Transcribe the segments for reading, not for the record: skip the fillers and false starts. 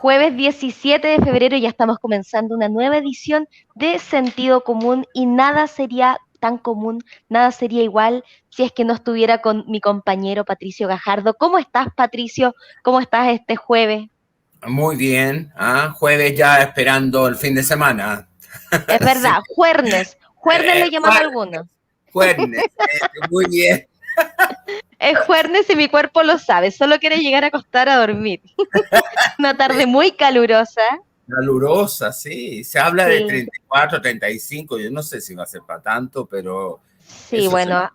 Jueves 17 de febrero ya estamos comenzando una nueva edición de Sentido Común y nada sería tan común, nada sería igual si es que no estuviera con mi compañero Patricio Gajardo. ¿Cómo estás, Patricio? ¿Cómo estás este jueves? Muy bien, jueves ya esperando el fin de semana. Es Sí, verdad, juernes, juernes le llaman algunos. jueves, muy bien. Es jueves y mi cuerpo lo sabe, solo quiere llegar a acostar a dormir. Una tarde muy calurosa. Calurosa, sí. Se habla de Sí, 34, 35. Yo no sé si va a ser para tanto, pero sí, eso se, bueno,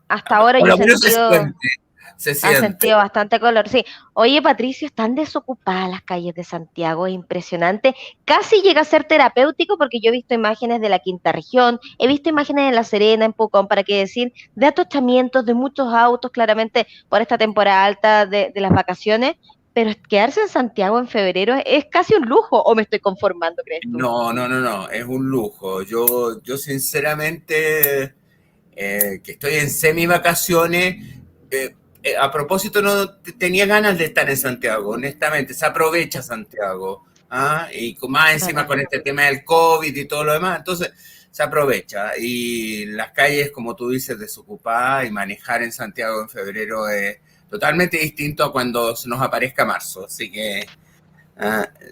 hasta ahora por yo he lo menos se sentido. siente, se Ha siente. sentido bastante color, sí. Oye, Patricio, están desocupadas las calles de Santiago, es impresionante. Casi llega a ser terapéutico porque yo he visto imágenes de la Quinta Región, he visto imágenes de La Serena, en Pucón, para qué decir, de atochamientos de muchos autos, claramente por esta temporada alta de las vacaciones, pero quedarse en Santiago en febrero es casi un lujo, ¿o me estoy conformando, crees tú? No, no, no, no, es un lujo. Yo sinceramente, que estoy en semi vacaciones, a propósito no tenía ganas de estar en Santiago, honestamente, se aprovecha Santiago, y más Es encima verdad. con este tema del COVID y todo lo demás, entonces se aprovecha y las calles, como tú dices, desocupadas y manejar en Santiago en febrero es totalmente distinto a cuando se nos aparezca marzo, así que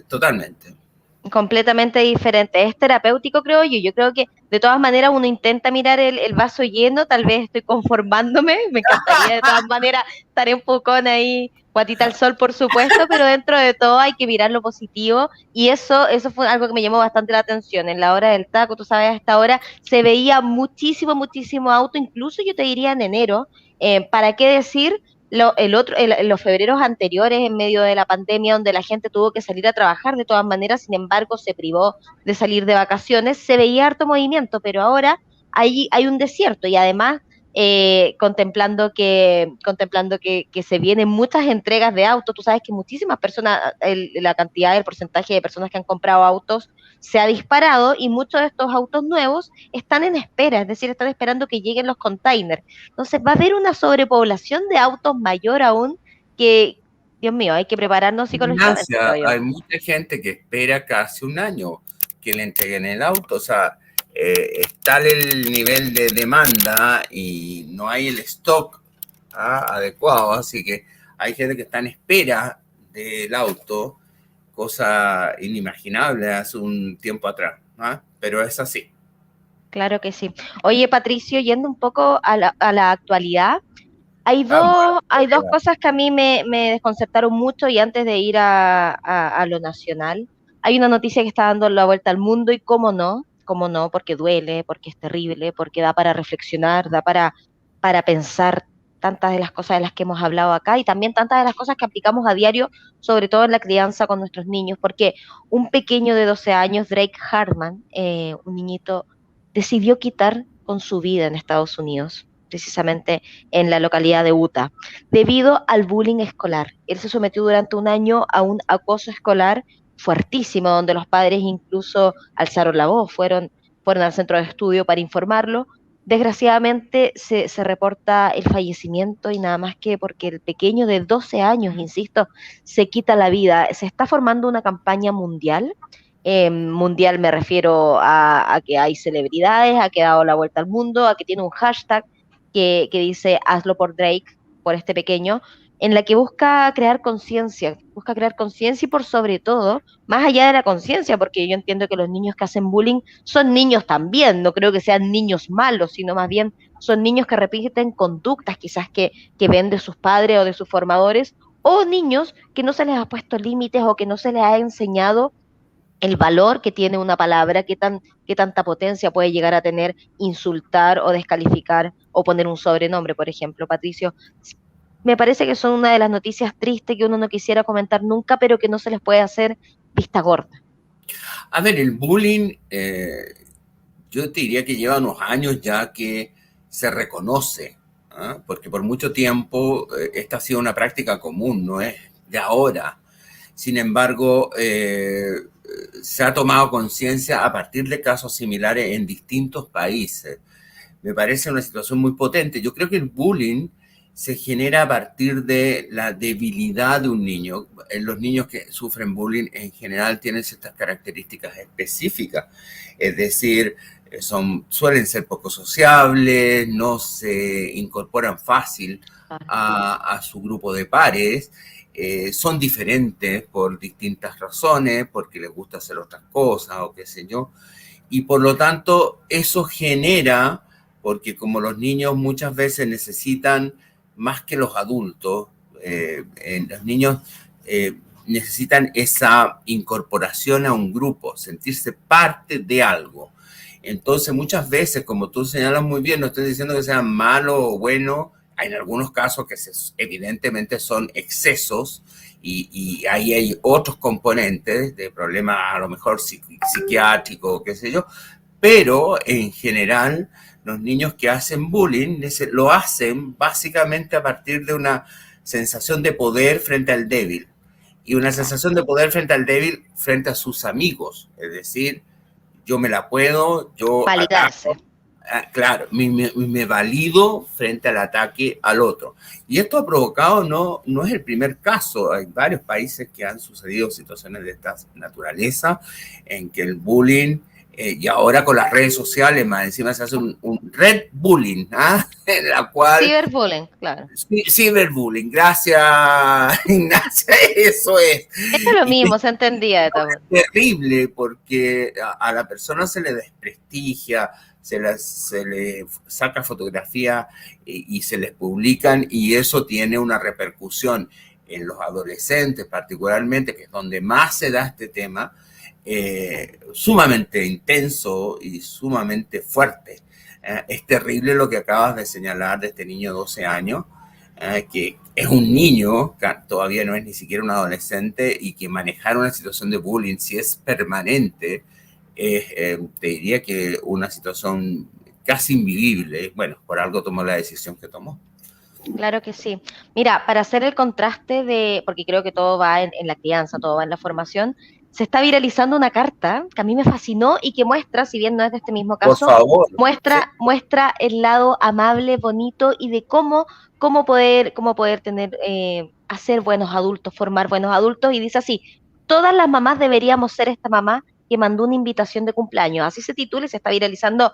totalmente. Completamente diferente. Es terapéutico, creo yo. Yo creo que de todas maneras uno intenta mirar el vaso lleno, tal vez estoy conformándome, me encantaría de todas maneras estar en Pucón ahí, guatita al sol, por supuesto, pero dentro de todo hay que mirar lo positivo y eso fue algo que me llamó bastante la atención. En la hora del taco, tú sabes, a esta hora se veía muchísimo, muchísimo auto, incluso yo te diría en enero, ¿para qué decir? Los febreros anteriores, en medio de la pandemia, donde la gente tuvo que salir a trabajar de todas maneras, sin embargo, se privó de salir de vacaciones, se veía harto movimiento, pero ahora hay un desierto y además contemplando que se vienen muchas entregas de autos. Tú sabes que muchísimas personas, la cantidad, el porcentaje de personas que han comprado autos se ha disparado y muchos de estos autos nuevos están en espera, es decir, están esperando que lleguen los containers. Entonces va a haber una sobrepoblación de autos mayor aún que, Dios mío, hay que prepararnos psicológicamente, creo Ignacia, yo. hay mucha gente que espera casi un año que le entreguen el auto, o sea, es tal el nivel de demanda y no hay el stock adecuado, así que hay gente que está en espera del auto, cosa inimaginable hace un tiempo atrás, pero es así. Claro que sí. Oye, Patricio, yendo un poco a la actualidad, hay dos Bueno, cosas que a mí me desconcertaron mucho y antes de ir a lo nacional, hay una noticia que está dando la vuelta al mundo y cómo no, porque duele, porque es terrible, porque da para reflexionar, da para pensar tantas de las cosas de las que hemos hablado acá y también tantas de las cosas que aplicamos a diario, sobre todo en la crianza con nuestros niños, porque un pequeño de 12 años, Drake Hartman, un niñito, decidió quitar con su vida en Estados Unidos, precisamente en la localidad de Utah, debido al bullying escolar. Él se sometió durante un año a un acoso escolar fuertísimo, donde los padres incluso alzaron la voz, fueron al centro de estudio para informarlo. Desgraciadamente se reporta el fallecimiento y nada más que porque el pequeño de 12 años, insisto, se quita la vida. Se está formando una campaña mundial. Mundial me refiero a que hay celebridades, a que ha dado la vuelta al mundo, a que tiene un hashtag que dice hazlo por Drake, por este pequeño, en la que busca crear conciencia y por sobre todo, más allá de la conciencia, porque yo entiendo que los niños que hacen bullying son niños también, no creo que sean niños malos, sino más bien son niños que repiten conductas quizás que ven de sus padres o de sus formadores, o niños que no se les ha puesto límites o que no se les ha enseñado el valor que tiene una palabra, qué tanta potencia puede llegar a tener insultar o descalificar o poner un sobrenombre, por ejemplo, Patricio. Me parece que son una de las noticias tristes que uno no quisiera comentar nunca, pero que no se les puede hacer vista gorda. a ver, el bullying, yo te diría que lleva unos años ya que se reconoce, porque por mucho tiempo esta ha sido una práctica común, no es de ahora. Sin embargo, se ha tomado conciencia a partir de casos similares en distintos países. Me parece una situación muy potente. Yo creo que el bullying se genera a partir de la debilidad de un niño. Los niños que sufren bullying en general tienen ciertas características específicas, es decir, suelen ser poco sociables, no se incorporan fácil a su grupo de pares, son diferentes por distintas razones, porque les gusta hacer otras cosas o qué sé yo, y por lo tanto eso genera, porque como los niños muchas veces necesitan más que los adultos, los niños necesitan esa incorporación a un grupo, sentirse parte de algo. Entonces, muchas veces, como tú señalas muy bien, no estoy diciendo que sean malo o bueno, hay en algunos casos que evidentemente son excesos y ahí hay otros componentes de problemas a lo mejor psiquiátricos, qué sé yo, pero en general los niños que hacen bullying lo hacen básicamente a partir de una sensación de poder frente al débil y una sensación de poder frente al débil frente a sus amigos, es decir, yo me la puedo, yo Validarse. ataco, claro, me valido frente al ataque al otro. Y esto ha provocado, no es el primer caso, hay varios países que han sucedido situaciones de esta naturaleza en que el bullying, y ahora con las redes sociales, más encima se hace un red bullying, en la cual... Ciberbullying, claro. Ciberbullying, gracias, Ignacia, eso es. Esto es lo mismo, se entendía de todo. Es terrible porque a la persona se le desprestigia, se le saca fotografía y se les publican y eso tiene una repercusión en los adolescentes particularmente, que es donde más se da este tema, sumamente intenso y sumamente fuerte. Es terrible lo que acabas de señalar de este niño de 12 años, que es un niño, que todavía no es ni siquiera un adolescente, y que manejar una situación de bullying, si es permanente, te diría que una situación casi invivible. Bueno, por algo tomó la decisión que tomó. Claro que sí. Mira, para hacer el contraste porque creo que todo va en la crianza, todo va en la formación, se está viralizando una carta que a mí me fascinó y que muestra, si bien no es de este mismo Por caso, favor. muestra el lado amable, bonito y de cómo poder tener, hacer buenos adultos, formar buenos adultos. Y dice así: todas las mamás deberíamos ser esta mamá que mandó una invitación de cumpleaños. Así se titula y se está viralizando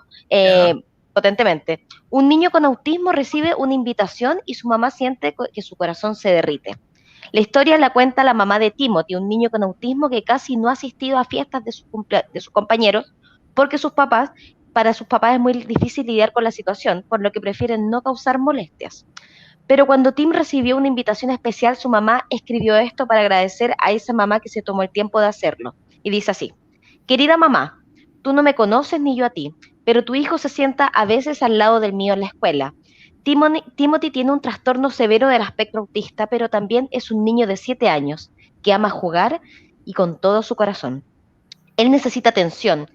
potentemente. Un niño con autismo recibe una invitación y su mamá siente que su corazón se derrite. La historia la cuenta la mamá de Timothy, un niño con autismo que casi no ha asistido a fiestas de sus compañeros porque para sus papás es muy difícil lidiar con la situación, por lo que prefieren no causar molestias. Pero cuando Tim recibió una invitación especial, su mamá escribió esto para agradecer a esa mamá que se tomó el tiempo de hacerlo. Y dice así: querida mamá, tú no me conoces ni yo a ti, pero tu hijo se sienta a veces al lado del mío en la escuela. Timothy tiene un trastorno severo del espectro autista, pero también es un niño de 7 años que ama jugar y con todo su corazón. Él necesita atención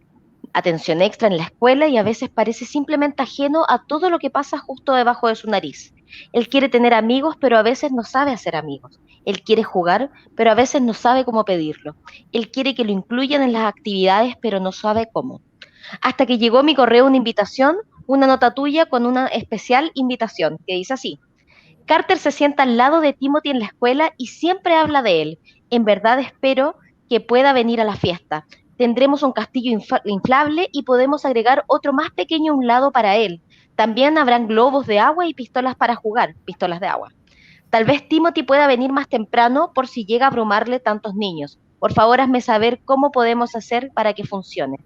extra en la escuela y a veces parece simplemente ajeno a todo lo que pasa justo debajo de su nariz. Él quiere tener amigos, pero a veces no sabe hacer amigos. Él quiere jugar, pero a veces no sabe cómo pedirlo. Él quiere que lo incluyan en las actividades, pero no sabe cómo. Hasta que llegó a mi correo una invitación, una nota tuya con una especial invitación, que dice así: Carter se sienta al lado de Timothy en la escuela y siempre habla de él. En verdad espero que pueda venir a la fiesta. Tendremos un castillo inflable y podemos agregar otro más pequeño a un lado para él. También habrán globos de agua y pistolas para jugar, pistolas de agua. Tal vez Timothy pueda venir más temprano por si llega a abrumarle tantos niños. Por favor, hazme saber cómo podemos hacer para que funcione.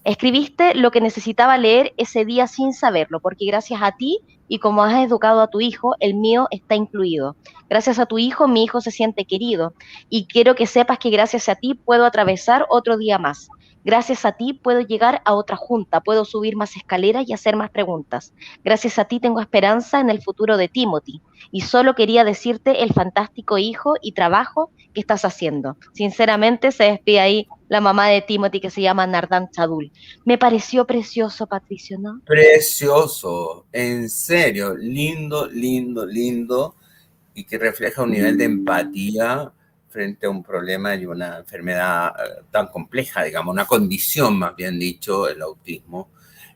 Escribiste lo que necesitaba leer ese día sin saberlo, porque gracias a ti y como has educado a tu hijo, el mío está incluido. Gracias a tu hijo, mi hijo se siente querido. Y quiero que sepas que gracias a ti puedo atravesar otro día más. Gracias a ti puedo llegar a otra junta, puedo subir más escaleras y hacer más preguntas. Gracias a ti tengo esperanza en el futuro de Timothy. Y solo quería decirte el fantástico hijo y trabajo que estás haciendo. Sinceramente, se despide ahí la mamá de Timothy, que se llama Nardan Chadul. Me pareció precioso, Patricio, ¿no? Precioso, en serio, lindo, lindo, lindo, y que refleja un nivel de empatía frente a un problema y una enfermedad tan compleja, digamos, una condición, más bien dicho, el autismo,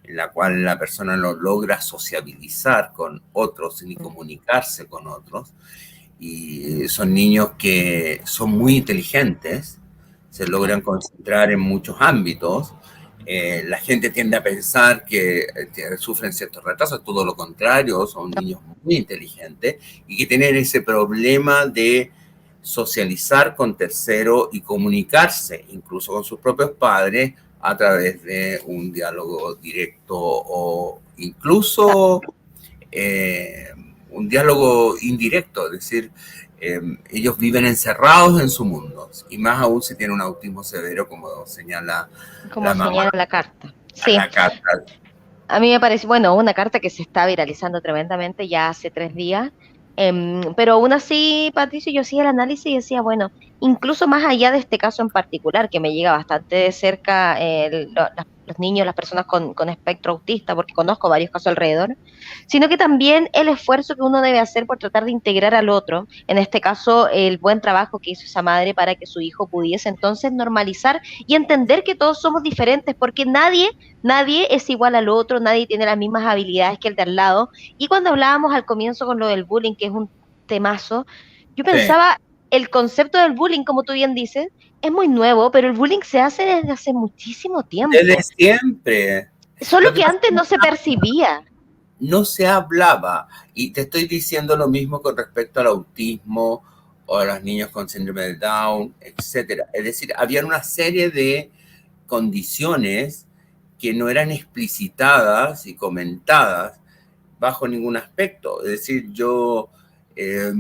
en la cual la persona no logra sociabilizar con otros ni comunicarse con otros. Y son niños que son muy inteligentes, se logran concentrar en muchos ámbitos. La gente tiende a pensar que sufren ciertos retrasos, todo lo contrario, son niños muy inteligentes y que tienen ese problema de socializar con terceros y comunicarse incluso con sus propios padres a través de un diálogo directo o incluso un diálogo indirecto, es decir, ellos viven encerrados en su mundo, y más aún si tiene un autismo severo, como señala como la mamá señala la carta. en Sí, la carta. a mí me parece, bueno, una carta que se está viralizando tremendamente ya hace 3 días, pero aún así, Patricio, yo hacía el análisis y decía, bueno, incluso más allá de este caso en particular, que me llega bastante de cerca los niños, las personas con espectro autista, porque conozco varios casos alrededor, sino que también el esfuerzo que uno debe hacer por tratar de integrar al otro, en este caso el buen trabajo que hizo esa madre para que su hijo pudiese entonces normalizar y entender que todos somos diferentes, porque nadie es igual al otro, nadie tiene las mismas habilidades que el de al lado. Y cuando hablábamos al comienzo con lo del bullying, que es un temazo, yo Sí. pensaba, el concepto del bullying, como tú bien dices, es muy nuevo, pero el bullying se hace desde hace muchísimo Desde tiempo, siempre. solo Lo que que pasa es antes que no se percibía. no se hablaba, y te estoy diciendo lo mismo con respecto al autismo o a los niños con síndrome de Down, etcétera. Es decir, había una serie de condiciones que no eran explicitadas y comentadas bajo ningún aspecto. Es decir, yo eh,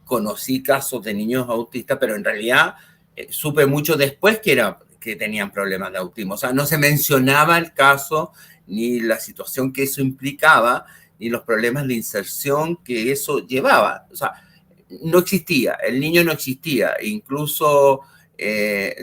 conocí casos de niños autistas, pero en realidad supe mucho después que tenían problemas de autismo. O sea, no se mencionaba el caso ni la situación que eso implicaba, ni los problemas de inserción que eso llevaba. O sea, no existía, el niño no existía, incluso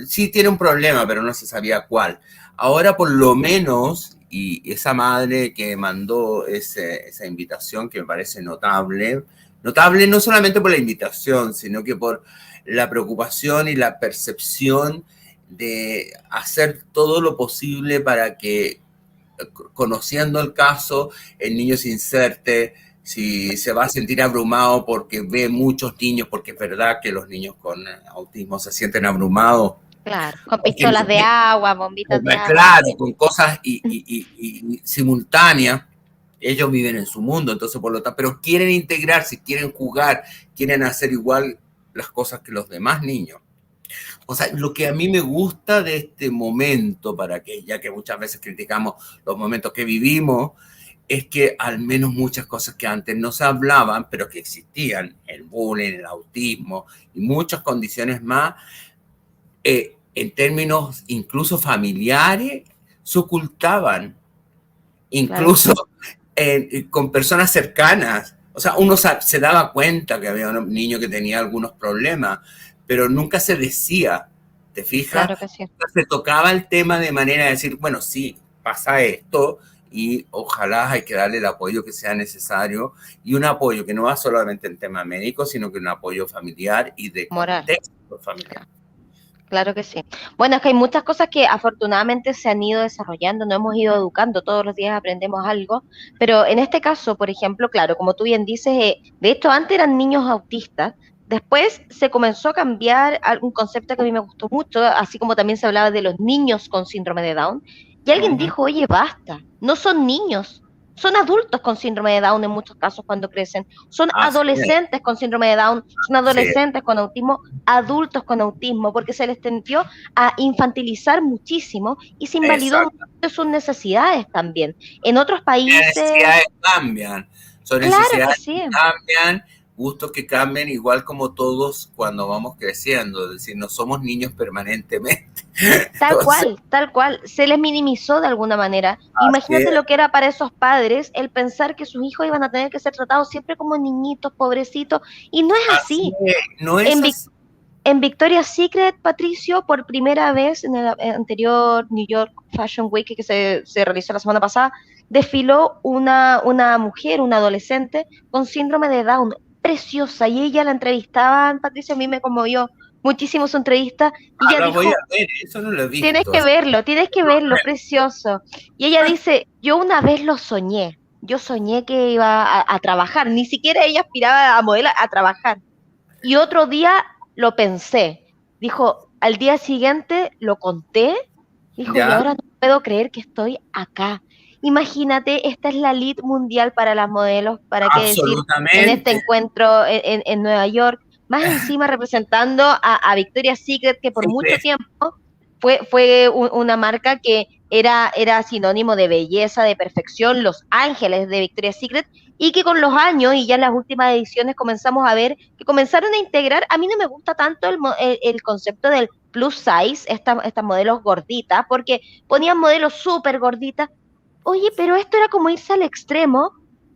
sí tiene un problema, pero no se sabía cuál. Ahora por lo menos, y esa madre que mandó esa invitación que me parece notable, notable no solamente por la invitación, sino que por la preocupación y la percepción de hacer todo lo posible para que, conociendo el caso, el niño se inserte, si se va a sentir abrumado porque ve muchos niños, porque es verdad que los niños con autismo se sienten abrumados, Claro, con porque pistolas de agua, bombitas de agua. claro, con cosas y simultáneas, ellos viven en su mundo, entonces por lo tanto, pero quieren integrarse, quieren jugar, quieren hacer igual las cosas que los demás niños. O sea, lo que a mí me gusta de este momento, para que, ya que muchas veces criticamos los momentos que vivimos, es que al menos muchas cosas que antes no se hablaban, pero que existían, el bullying, el autismo y muchas condiciones más, en términos incluso familiares, se ocultaban, Claro, incluso con personas cercanas. O sea, uno se daba cuenta que había un niño que tenía algunos problemas, pero nunca se decía, ¿te fijas? claro que sí. Nunca se tocaba el tema de manera de decir, bueno, sí, pasa esto y ojalá hay que darle el apoyo que sea necesario, y un apoyo que no va solamente en tema médico, sino que un apoyo familiar y de Moral. contexto familiar. Claro que sí. Bueno, es que hay muchas cosas que afortunadamente se han ido desarrollando, nos hemos ido educando, todos los días aprendemos algo, pero en este caso, por ejemplo, claro, como tú bien dices, de hecho antes eran niños autistas, después se comenzó a cambiar un concepto que a mí me gustó mucho, así como también se hablaba de los niños con síndrome de Down, y alguien Uh-huh. dijo, oye, basta, no son niños. Son adultos con síndrome de Down en muchos casos cuando crecen. Son Así es. adolescentes con síndrome de Down. Son Sí, adolescentes con autismo, adultos con autismo, porque se les tendió a infantilizar muchísimo y se invalidó mucho exacto. sus necesidades también. En otros Las países, necesidades cambian, son claro que necesidades sí, que cambian, gustos que cambian, igual como todos cuando vamos creciendo, es decir, no somos niños permanentemente. Entonces, tal cual, se les minimizó de alguna manera. así Imagínate es, lo que era para esos padres el pensar que sus hijos iban a tener que ser tratados siempre como niñitos, pobrecitos, y no es así así. es, no es En, así. En Victoria's Secret, Patricio, por primera vez en el anterior New York Fashion Week que se realizó la semana pasada, desfiló una mujer, una adolescente con síndrome de Down, preciosa, y ella la entrevistaban, Patricia, a mí me conmovió, muchísimo su entrevista, y ella La voy a dijo, ver, eso no lo he visto. tienes que verlo, precioso. Y ella dice, yo una vez lo soñé, yo soñé que iba a trabajar, ni siquiera ella aspiraba a modelar, a trabajar. Y otro día lo pensé, dijo, al día siguiente lo conté, dijo, y ¿Ya? ahora no puedo creer que estoy acá. Imagínate, esta es la lead mundial para las modelos, para qué decir, en este Absolutamente. encuentro en Nueva York, más encima representando a Victoria's Secret, que por mucho Siempre tiempo fue una marca que era sinónimo de belleza, de perfección, los ángeles de Victoria's Secret, y que con los años y ya en las últimas ediciones comenzamos a ver que comenzaron a integrar, a mí no me gusta tanto el concepto del plus size, estas modelos gorditas, porque ponían modelos súper gorditas. Oye, pero esto era como irse al extremo,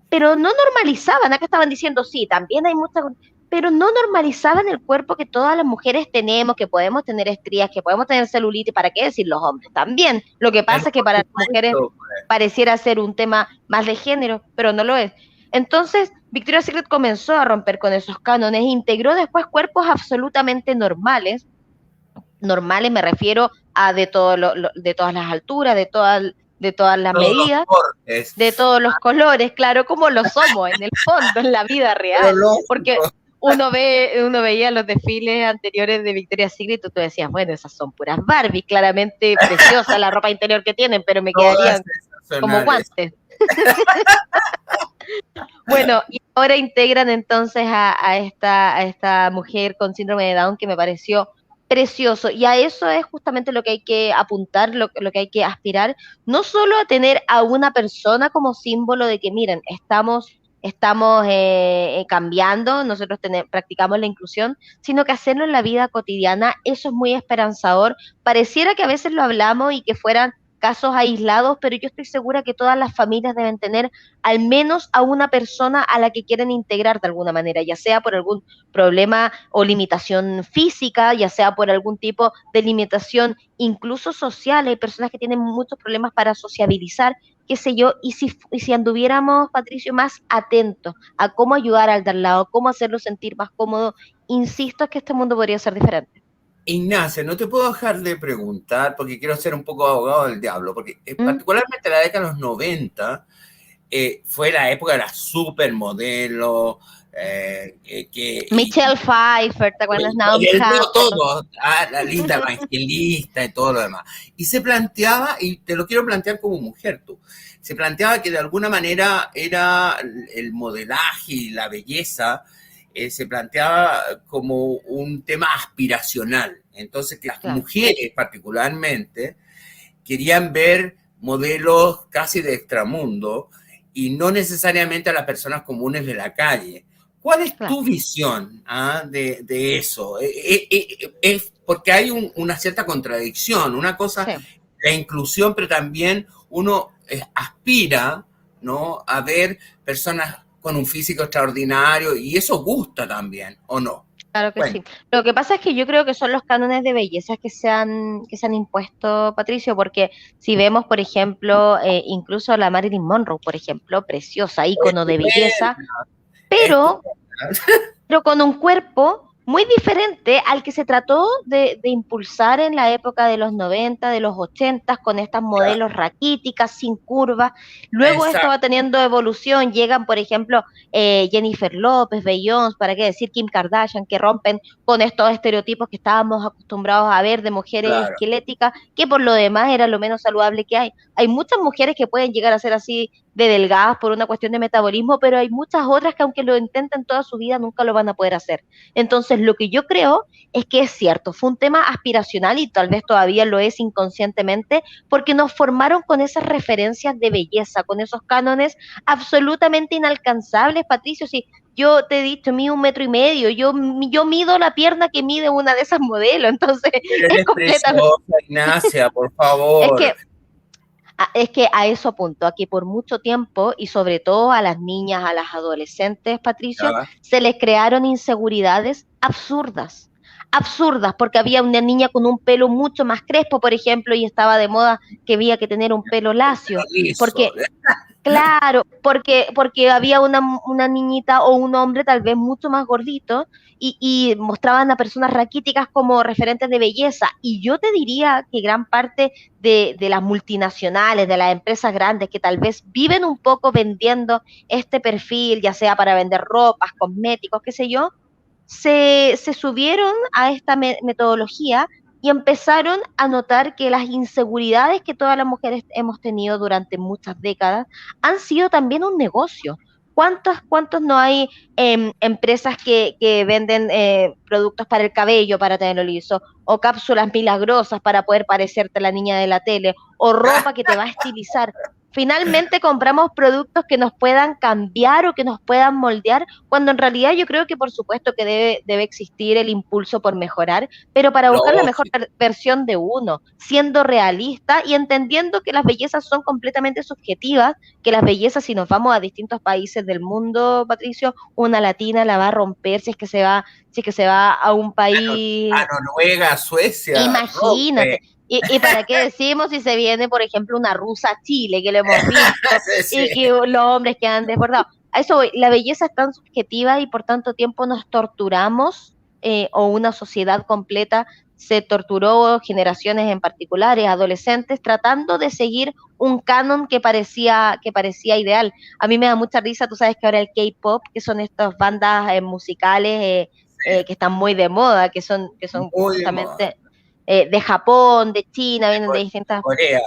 pero no normalizaban, acá estaban diciendo, sí, también hay muchas, pero no normalizaban el cuerpo que todas las mujeres tenemos, que podemos tener estrías, que podemos tener celulitis, ¿para qué decir los hombres también? Lo que pero pasa es que por para las mujeres supuesto, pareciera ser un tema más de género, pero no lo es. Entonces, Victoria's Secret comenzó a romper con esos cánones, integró después cuerpos absolutamente normales, normales me refiero a de todas las alturas, de todas las todos los medidas, de cortes, todos los colores, claro, como lo somos en el fondo, en la vida pero real, porque lógico. uno veía los desfiles anteriores de Victoria's Secret y tú decías, bueno, esas son puras Barbies, claramente preciosa la ropa interior que tienen, pero me Todas quedarían como sensacionales. guantes. Bueno, y ahora integran entonces a esta mujer con síndrome de Down que me pareció precioso. Y a eso es justamente lo que hay que apuntar, lo que hay que aspirar, no solo a tener a una persona como símbolo de que, miren, estamos cambiando, nosotros practicamos la inclusión, sino que hacerlo en la vida cotidiana, eso es muy esperanzador. Pareciera que a veces lo hablamos y que fueran casos aislados, pero yo estoy segura que todas las familias deben tener al menos a una persona a la que quieren integrar de alguna manera, ya sea por algún problema o limitación física, ya sea por algún tipo de limitación incluso social. Hay personas que tienen muchos problemas para sociabilizar, qué sé yo, y si anduviéramos, Patricio, más atentos a cómo ayudar al de al lado, cómo hacerlo sentir más cómodo, insisto que este mundo podría ser diferente. Ignacia, no te puedo dejar de preguntar, porque quiero ser un poco abogado del diablo, porque ¿Mm? particularmente la década de los 90 fue la época de las supermodelos, Michelle Pfeiffer, ¿te acuerdas? Naomi no Campbell. todo, la Linda Evangelista y todo lo demás. Y se planteaba, y te lo quiero plantear como mujer tú, se planteaba que de alguna manera era el modelaje y la belleza, se planteaba como un tema aspiracional. Entonces, que las Claro, mujeres particularmente querían ver modelos casi de extramundo y no necesariamente a las personas comunes de la calle. ¿Cuál es claro. tu visión de eso? Es porque hay una cierta contradicción. Una cosa, Sí. la inclusión, pero también uno aspira, ¿no?, a ver personas con un físico extraordinario y eso gusta también, ¿o no? Claro que Bueno, sí. Lo que pasa es que yo creo que son los cánones de belleza que se han impuesto, Patricio, porque si vemos, por ejemplo, incluso la Marilyn Monroe, por ejemplo, preciosa, ícono de belleza, pero pero con un cuerpo muy diferente al que se trató de impulsar en la época de los 90, de los 80, con estas modelos raquíticas, sin curvas. Luego esto va exacto, teniendo evolución, llegan, por ejemplo, Jennifer López, Beyoncé, para qué decir Kim Kardashian, que rompen con estos estereotipos que estábamos acostumbrados a ver de mujeres claro. esqueléticas, que por lo demás era lo menos saludable que hay. Hay muchas mujeres que pueden llegar a ser así de delgadas por una cuestión de metabolismo, pero hay muchas otras que aunque lo intenten toda su vida nunca lo van a poder hacer. Entonces, lo que yo creo es que es cierto, fue un tema aspiracional y tal vez todavía lo es inconscientemente, porque nos formaron con esas referencias de belleza, con esos cánones absolutamente inalcanzables, Patricio. Si yo te he dicho, mido 1,5 metros, yo mido la pierna que mide una de esas modelos, entonces Pero es eres completamente, preciosa, Ignacia, por es favor. que es que a eso apunto, a que por mucho tiempo, y sobre todo a las niñas, a las adolescentes, Patricio, ¿Ya? se les crearon inseguridades absurdas. absurdas, porque había una niña con un pelo mucho más crespo, por ejemplo, y estaba de moda que había que tener un pelo lacio, Liso. porque claro, porque había una niñita o un hombre tal vez mucho más gordito y mostraban a personas raquíticas como referentes de belleza. Y yo te diría que gran parte de las multinacionales, de las empresas grandes que tal vez viven un poco vendiendo este perfil, ya sea para vender ropas, cosméticos, qué sé yo, se subieron a esta metodología y empezaron a notar que las inseguridades que todas las mujeres hemos tenido durante muchas décadas han sido también un negocio. ¿Cuántos no hay empresas que venden productos para el cabello para tenerlo liso? O cápsulas milagrosas para poder parecerte a la niña de la tele, o ropa que te va a estilizar. Finalmente compramos productos que nos puedan cambiar o que nos puedan moldear, cuando en realidad yo creo que por supuesto que debe existir el impulso por mejorar, pero para buscar la mejor Lógico. versión de uno, siendo realista y entendiendo que las bellezas son completamente subjetivas, que las bellezas, si nos vamos a distintos países del mundo, Patricio, una latina la va a romper si es que se va a un A país. Noruega, a Suecia, Imagínate. rompe. Y para qué decimos si se viene, por ejemplo, una rusa a Chile, que lo hemos visto, Sí, y que los hombres quedan desbordados. A eso voy. La belleza es tan subjetiva y por tanto tiempo nos torturamos, o una sociedad completa se torturó, generaciones en particulares, adolescentes, tratando de seguir un canon que parecía ideal. A mí me da mucha risa, tú sabes que ahora el K-pop, que son estas bandas musicales que están muy de moda, que son muy de moda. justamente de Japón, de China, De vienen de distintas, Corea.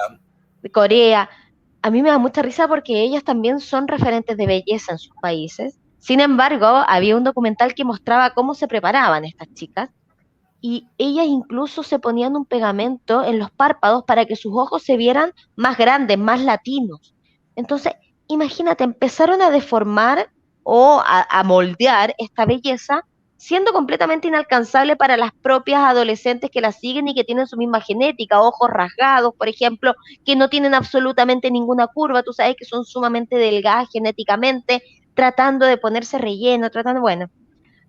de Corea. A mí me da mucha risa porque ellas también son referentes de belleza en sus países. Sin embargo, había un documental que mostraba cómo se preparaban estas chicas y ellas incluso se ponían un pegamento en los párpados para que sus ojos se vieran más grandes, más latinos. Entonces, imagínate, empezaron a deformar o a moldear esta belleza, siendo completamente inalcanzable para las propias adolescentes que la siguen y que tienen su misma genética, ojos rasgados, por ejemplo, que no tienen absolutamente ninguna curva, tú sabes que son sumamente delgadas genéticamente, tratando de ponerse relleno, tratando, bueno,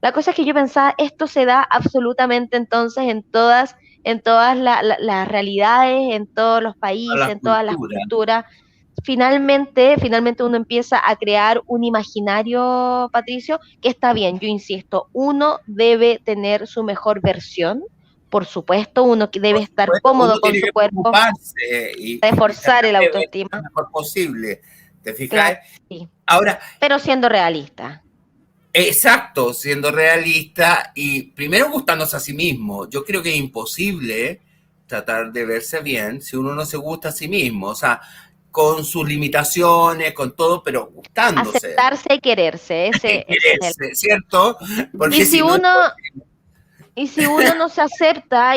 la cosa es que yo pensaba, esto se da absolutamente entonces en todas las realidades, en todos los A países, la en todas las cultura. culturas. Finalmente uno empieza a crear un imaginario, Patricio, que está bien, yo insisto, uno debe tener su mejor versión, por supuesto, uno que debe Por estar supuesto, uno cómodo con tiene su que cuerpo, preocuparse y reforzar tratar el de ver lo autoestima, mejor posible. ¿Te claro, fijas? sí, Ahora, pero siendo realista. exacto, siendo realista y primero gustándose a sí mismo. Yo creo que es imposible tratar de verse bien si uno no se gusta a sí mismo. O sea, con sus limitaciones, con todo, pero gustándose. Aceptarse y quererse, ese es el. Quererse, ¿cierto? Y Porque si si no, uno, y si uno no se acepta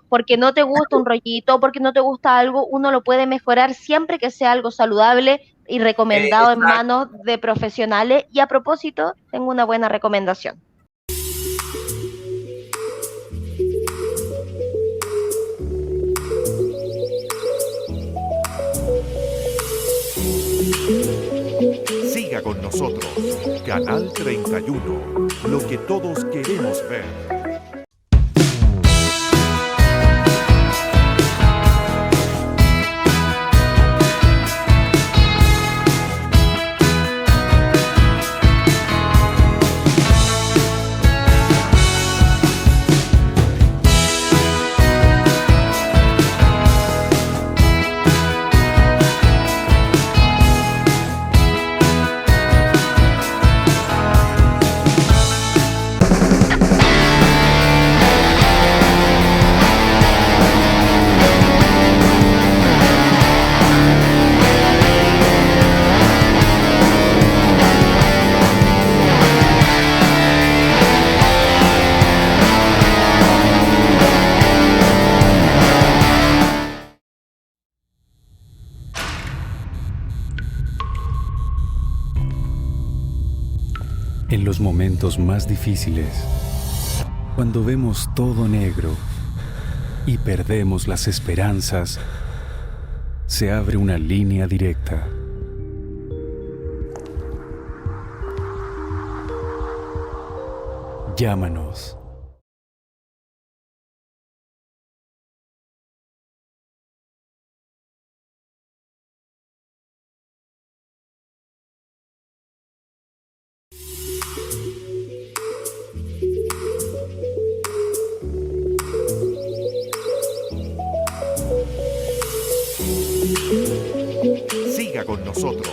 porque no te gusta un rollito, porque no te gusta algo, uno lo puede mejorar siempre que sea algo saludable y recomendado en exacto. manos de profesionales. Y a propósito, tengo una buena recomendación. Siga con nosotros, Canal 31, lo que todos queremos ver. En los momentos más difíciles, cuando vemos todo negro y perdemos las esperanzas, se abre una línea directa. Llámanos Siga con nosotros.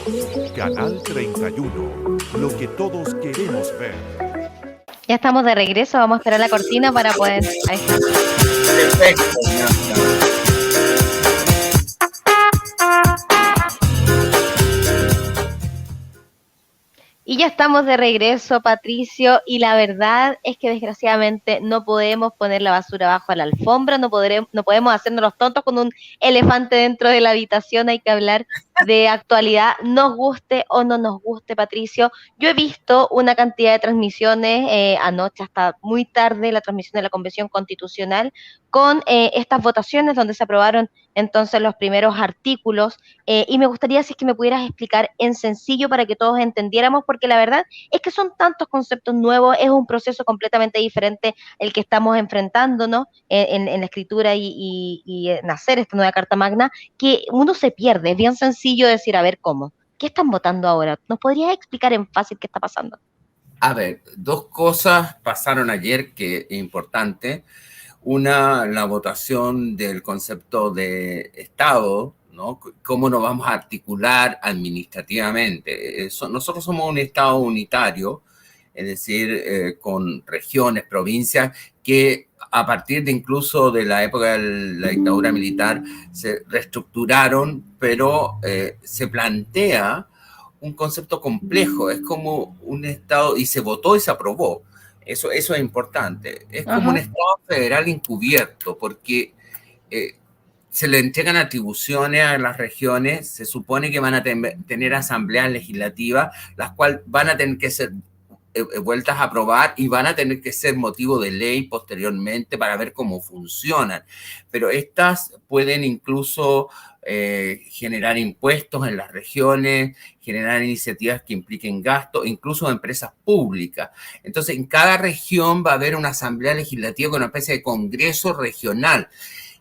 Canal 31. Lo que todos queremos ver. Ya estamos de regreso, vamos a esperar la cortina para poder... Ahí está. Perfecto, Ignacia. Y ya estamos de regreso, Patricio, y la verdad es que desgraciadamente no podemos poner la basura bajo la alfombra, no podemos hacernos los tontos con un elefante dentro de la habitación, hay que hablar de actualidad, nos guste o no nos guste, Patricio. Yo he visto una cantidad de transmisiones, anoche hasta muy tarde, la transmisión de la Convención Constitucional, con estas votaciones donde se aprobaron entonces los primeros artículos, y me gustaría si es que me pudieras explicar en sencillo para que todos entendiéramos, porque la verdad es que son tantos conceptos nuevos, es un proceso completamente diferente el que estamos enfrentándonos en la escritura y en hacer esta nueva Carta Magna, que uno se pierde, es bien sencillo decir, a ver, ¿cómo? ¿Qué están votando ahora? ¿Nos podrías explicar en fácil qué está pasando? A ver, dos cosas pasaron ayer que es importante. Una, la votación del concepto de Estado, ¿no? ¿Cómo nos vamos a articular administrativamente? Nosotros somos un Estado unitario, es decir, con regiones, provincias, que a partir de incluso de la época de la dictadura militar se reestructuraron, pero se plantea un concepto complejo, es como un Estado, y se votó y se aprobó. Eso es importante. Es como un Estado federal encubierto, porque se le entregan atribuciones a las regiones, se supone que van a tener asambleas legislativas, las cuales van a tener que ser vueltas a aprobar y van a tener que ser motivo de ley posteriormente para ver cómo funcionan. Pero estas pueden incluso generar impuestos en las regiones, generar iniciativas que impliquen gasto, incluso empresas públicas. Entonces, en cada región va a haber una asamblea legislativa con una especie de congreso regional.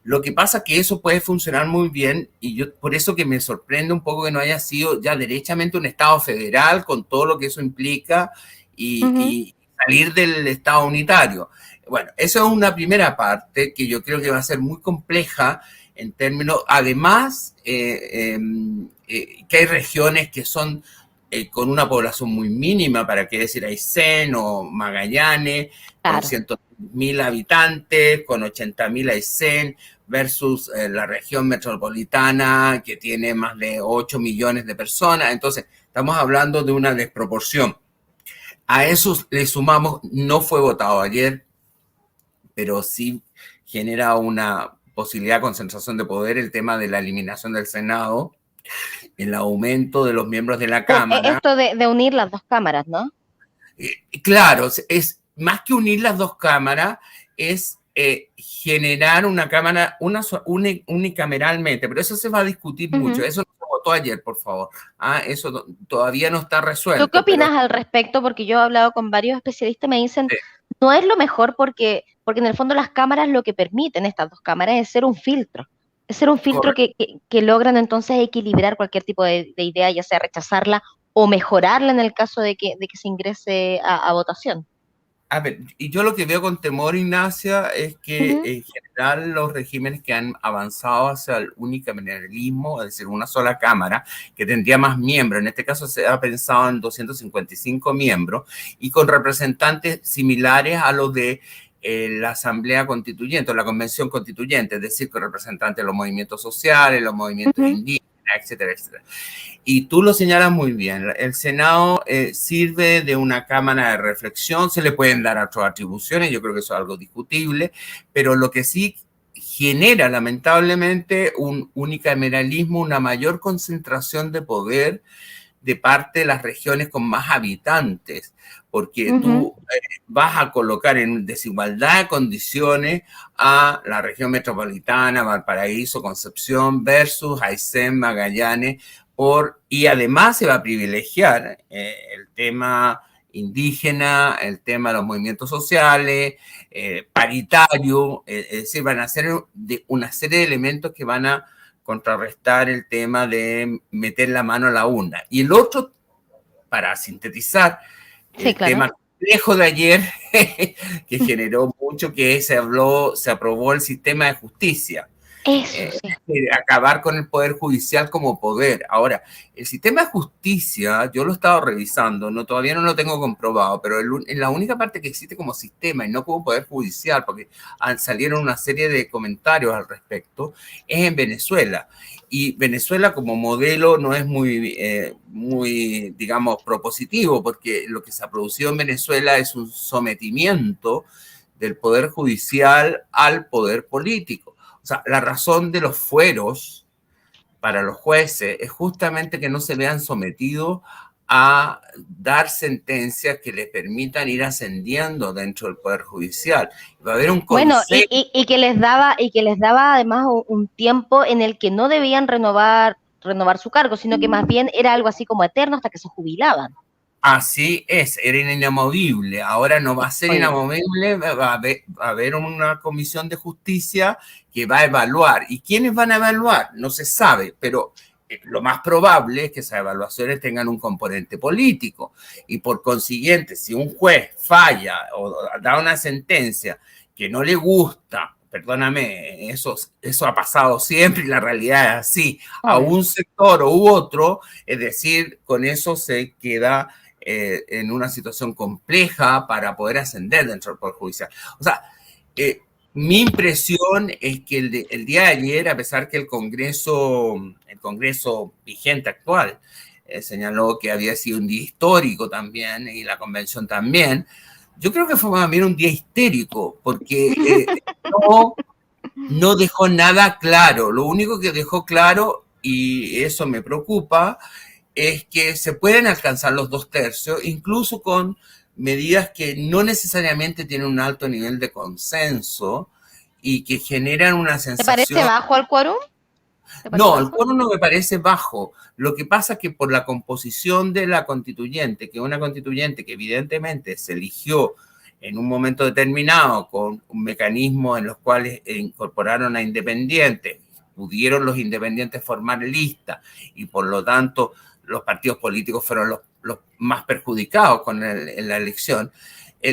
Lo que pasa es que eso puede funcionar muy bien y yo por eso que me sorprende un poco que no haya sido ya derechamente un Estado federal con todo lo que eso implica y salir del Estado unitario. Bueno, esa es una primera parte que yo creo que va a ser muy compleja en términos, además, que hay regiones que son con una población muy mínima, para qué decir Aysén o Magallanes, claro, con 100.000 habitantes, con 80.000 Aysén, versus la región metropolitana que tiene más de 8 millones de personas. Entonces, estamos hablando de una desproporción. A eso le sumamos, no fue votado ayer, pero sí genera una posibilidad de concentración de poder, el tema de la eliminación del Senado, el aumento de los miembros de la Cámara. Esto de unir las dos cámaras, ¿no? Claro, es más que unir las dos cámaras, es generar una cámara unicameralmente, pero eso se va a discutir mucho, eso no se votó ayer, por favor. Eso todavía no está resuelto. ¿Tú qué opinas al respecto? Porque yo he hablado con varios especialistas y me dicen, no es lo mejor porque en el fondo las cámaras lo que permiten, estas dos cámaras, es ser un filtro. Es ser un filtro que logran entonces equilibrar cualquier tipo de idea, ya sea rechazarla o mejorarla en el caso de que se ingrese a votación. A ver, y yo lo que veo con temor, Ignacia, es que en general los regímenes que han avanzado hacia el unicameralismo, es decir, una sola cámara, que tendría más miembros, en este caso se ha pensado en 255 miembros, y con representantes similares a los de la Asamblea Constituyente o la Convención Constituyente, es decir, con representantes de los movimientos sociales, los movimientos indígenas, etcétera, etcétera. Y tú lo señalas muy bien, el Senado sirve de una cámara de reflexión, se le pueden dar otras atribuciones, yo creo que eso es algo discutible, pero lo que sí genera lamentablemente un unicameralismo, una mayor concentración de poder de parte de las regiones con más habitantes, porque tú vas a colocar en desigualdad de condiciones a la región metropolitana, Valparaíso, Concepción, versus Aysén, Magallanes, y además se va a privilegiar el tema indígena, el tema de los movimientos sociales, paritario, es decir, van a ser una serie de elementos que van a contrarrestar el tema de meter la mano a la urna. Y el otro, para sintetizar, el tema complejo de ayer, que generó mucho, que se aprobó el sistema de justicia. Eso, sí. Acabar con el poder judicial como poder. Ahora, el sistema de justicia, yo lo he estado revisando, todavía no lo tengo comprobado, pero en la única parte que existe como sistema y no como poder judicial, porque salieron una serie de comentarios al respecto, es en Venezuela. Y Venezuela como modelo no es muy, digamos, propositivo, porque lo que se ha producido en Venezuela es un sometimiento del poder judicial al poder político. O sea, la razón de los fueros para los jueces es justamente que no se vean sometidos a dar sentencias que les permitan ir ascendiendo dentro del Poder Judicial. Va a haber un Bueno, consejo. y que les daba además un tiempo en el que no debían renovar su cargo, sino que más bien era algo así como eterno hasta que se jubilaban. Así es, era inamovible. Ahora no va a ser Oye, inamovible, va a haber una comisión de justicia que va a evaluar. ¿Y quiénes van a evaluar? No se sabe, pero lo más probable es que esas evaluaciones tengan un componente político. Y por consiguiente, si un juez falla o da una sentencia que no le gusta, perdóname, eso ha pasado siempre y la realidad es así, a oye. un sector u otro, es decir, con eso se queda en una situación compleja para poder ascender dentro del Poder Judicial. O sea, mi impresión es que el día de ayer, a pesar que el Congreso vigente actual señaló que había sido un día histórico también, y la convención también, yo creo que fue más bien un día histérico, porque no dejó nada claro. Lo único que dejó claro, y eso me preocupa, es que se pueden alcanzar los 2/3, incluso con medidas que no necesariamente tienen un alto nivel de consenso y que generan una ¿Te parece sensación... bajo el quórum? No, el quórum no me parece bajo. Lo que pasa es que por la composición de la constituyente, que es una constituyente que evidentemente se eligió en un momento determinado con un mecanismo en los cuales incorporaron a independientes, pudieron los independientes formar lista y por lo tanto los partidos políticos fueron los más perjudicados con la elección.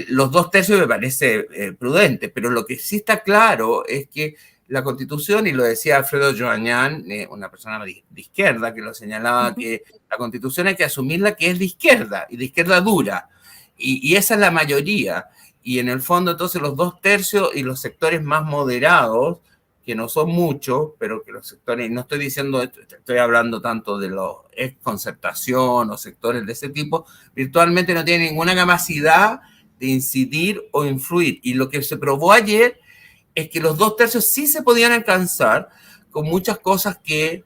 Los 2/3 me parece prudente, pero lo que sí está claro es que la Constitución, y lo decía Alfredo Joañán, una persona de izquierda, que lo señalaba, que la Constitución hay que asumirla que es de izquierda, y de izquierda dura, y esa es la mayoría. Y en el fondo, entonces, los 2/3 y los sectores más moderados, que no son muchos, pero que los sectores, no estoy diciendo esto, estoy hablando tanto de los ex concertación o sectores de ese tipo, virtualmente no tienen ninguna capacidad de incidir o influir. Y lo que se probó ayer es que los 2/3 sí se podían alcanzar con muchas cosas que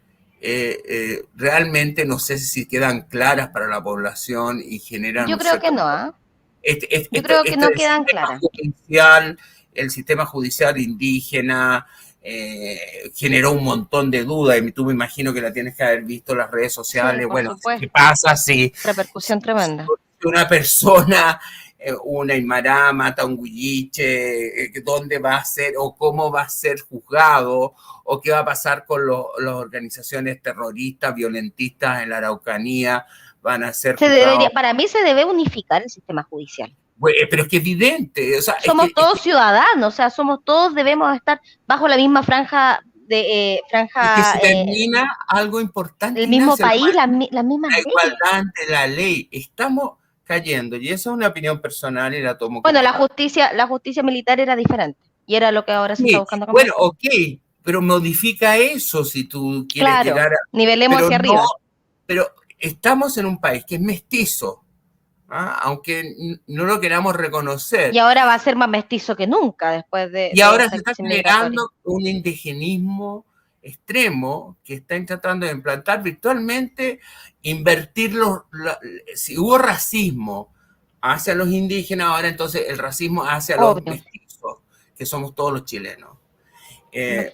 realmente no sé si quedan claras para la población y generan Yo un creo cierto... que no, ¿ah? Yo Esto, creo que no quedan claras. el sistema judicial indígena generó un montón de dudas y tú me imagino que la tienes que haber visto en las redes sociales. Sí, por Bueno, supuesto. ¿qué pasa si Repercusión tremenda. una persona, una aymara, mata a un huilliche? ¿Dónde va a ser o cómo va a ser juzgado? ¿O qué va a pasar con las organizaciones terroristas, violentistas en la Araucanía? Van a ser juzgados. Para mí se debe unificar el sistema judicial. Bueno, pero es que es evidente. O sea, Somos todos ciudadanos, o sea, debemos estar bajo la misma franja es que se termina algo importante. El mismo país, las mismas leyes. La igualdad leyes. ante la ley. Estamos cayendo, y eso es una opinión personal y la tomo. Bueno, la justicia militar era diferente, y era lo que ahora se está buscando cambiar. Bueno, ok, pero modifica eso si tú quieres llegar a... Nivelemos hacia arriba. Pero estamos en un país que es mestizo, aunque no lo queramos reconocer. Y ahora va a ser más mestizo que nunca después de... Y ahora se está generando un indigenismo extremo que están tratando de implantar virtualmente, invertir si hubo racismo hacia los indígenas, ahora entonces el racismo hacia los mestizos, que somos todos los chilenos.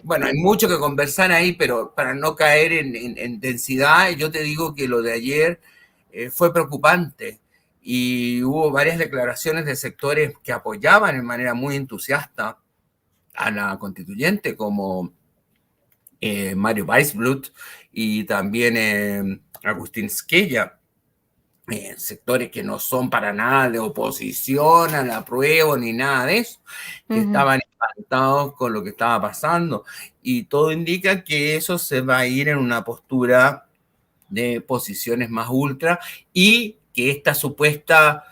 Bueno, hay mucho que conversar ahí, pero para no caer en densidad, yo te digo que lo de ayer fue preocupante y hubo varias declaraciones de sectores que apoyaban de manera muy entusiasta a la constituyente, como Mario Weisblut y también Agustín Esquella, sectores que no son para nada de oposición al apruebo ni nada de eso, que estaban espantados con lo que estaba pasando. Y todo indica que eso se va a ir en una postura de posiciones más ultra y que esta supuesta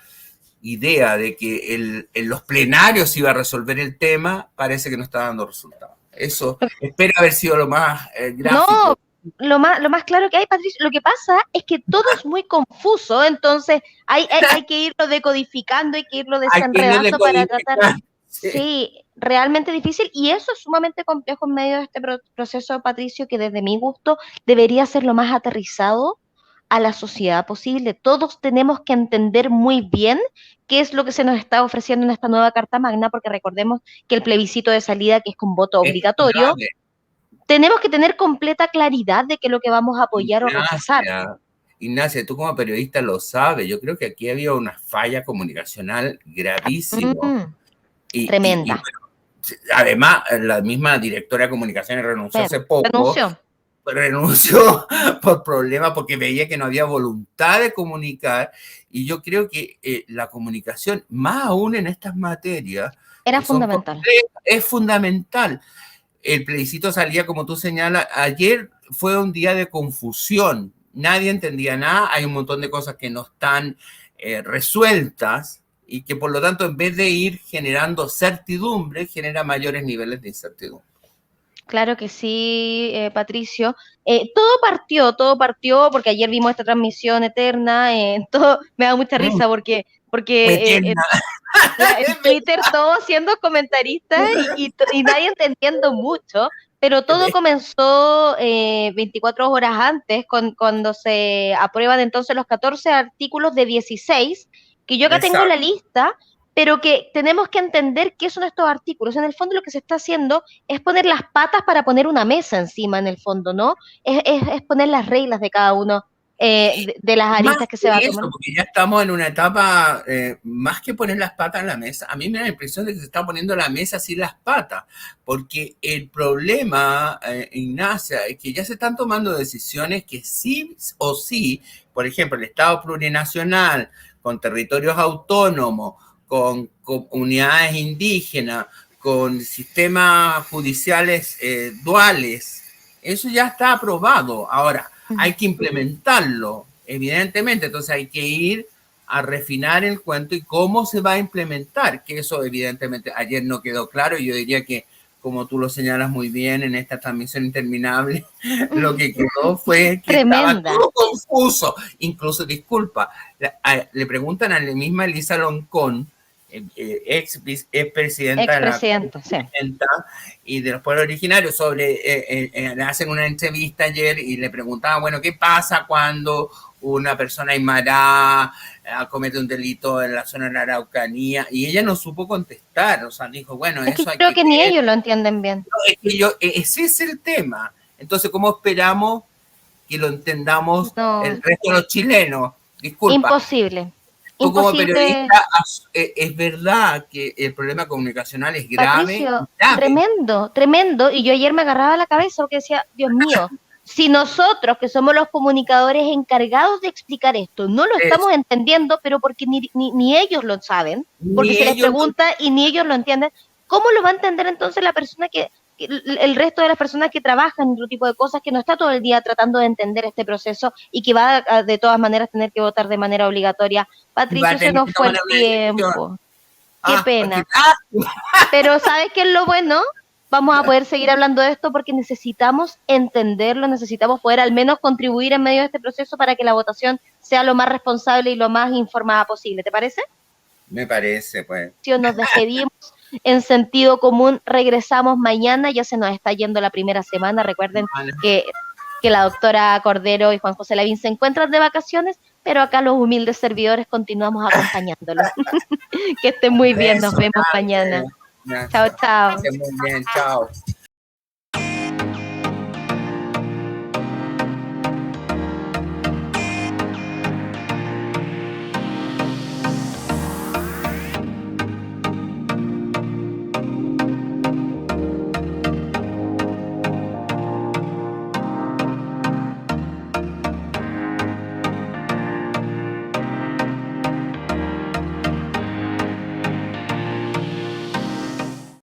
idea de que en los plenarios iba a resolver el tema parece que no está dando resultados. Eso espero haber sido lo más gráfico. No, lo más claro que hay, Patricio, lo que pasa es que todo es muy confuso, entonces hay que irlo decodificando, hay que irlo desenredando para tratar. Sí, realmente difícil, y eso es sumamente complejo en medio de este proceso, Patricio, que desde mi gusto debería ser lo más aterrizado a la sociedad posible. Todos tenemos que entender muy bien qué es lo que se nos está ofreciendo en esta nueva Carta Magna, porque recordemos que el plebiscito de salida, que es con voto obligatorio, tenemos que tener completa claridad de qué es lo que vamos a apoyar o rechazar. Ignacia, tú como periodista lo sabes, yo creo que aquí había una falla comunicacional gravísima. Tremenda. Y bueno, además, la misma directora de comunicaciones renunció hace poco. Renunció por problemas, porque veía que no había voluntad de comunicar, y yo creo que la comunicación, más aún en estas materias, era fundamental. Es fundamental. El plebiscito salía, como tú señalas, ayer fue un día de confusión, nadie entendía nada, hay un montón de cosas que no están resueltas, y que por lo tanto, en vez de ir generando certidumbre, genera mayores niveles de incertidumbre. Claro que sí, Patricio. Todo partió, porque ayer vimos esta transmisión eterna, todo me da mucha risa porque en Twitter todos siendo comentaristas y nadie entendiendo mucho, pero todo comenzó 24 horas antes, cuando se aprueban entonces los 14 artículos de 16, que yo acá tengo la lista, pero que tenemos que entender qué son estos artículos. En el fondo lo que se está haciendo es poner las patas para poner una mesa encima, en el fondo, ¿no? Es poner las reglas de cada uno de las aristas que se va a tomar. Porque ya estamos en una etapa, más que poner las patas en la mesa, a mí me da la impresión de que se está poniendo la mesa sin las patas, porque el problema, Ignacia, es que ya se están tomando decisiones que sí o sí, por ejemplo, el Estado plurinacional, con territorios autónomos, con comunidades indígenas, con sistemas judiciales duales, eso ya está aprobado. Ahora, hay que implementarlo, evidentemente, entonces hay que ir a refinar el cuento y cómo se va a implementar, que eso evidentemente ayer no quedó claro, y yo diría que, como tú lo señalas muy bien en esta transmisión interminable, lo que quedó fue que estaba todo confuso. Incluso, disculpa, le preguntan a la misma Elisa Loncón, ex presidenta de la y de los pueblos originarios, le hacen una entrevista ayer y le preguntaban, bueno, ¿qué pasa cuando una persona aymara comete un delito en la zona de la Araucanía? Y ella no supo contestar, o sea, dijo, bueno, es eso creo que ni ellos lo entienden bien. No, ese es el tema. Entonces, ¿cómo esperamos que lo entendamos el resto de los chilenos? Disculpa. Imposible. Tú como periodista, es verdad que el problema comunicacional es grave. Patricio, tremendo. Y yo ayer me agarraba la cabeza porque decía, Dios mío, si nosotros, que somos los comunicadores encargados de explicar esto, no lo estamos entendiendo, pero porque ni ellos lo saben, porque se les pregunta y ni ellos lo entienden, ¿cómo lo va a entender entonces la persona el resto de las personas que trabajan en otro tipo de cosas, que no está todo el día tratando de entender este proceso y que va de todas maneras tener que votar de manera obligatoria? Patricio, se nos fue el tiempo. Qué pena. Pero ¿sabes qué es lo bueno? Vamos a poder seguir hablando de esto porque necesitamos entenderlo, necesitamos poder al menos contribuir en medio de este proceso para que la votación sea lo más responsable y lo más informada posible. ¿Te parece? Me parece, pues. Nos despedimos en sentido común, regresamos mañana, ya se nos está yendo la primera semana. Recuerden que la doctora Cordero y Juan José Lavín se encuentran de vacaciones, pero acá los humildes servidores continuamos acompañándolos. Que estén muy bien, nos vemos mañana. Chao, chao. Que estén muy bien, chao.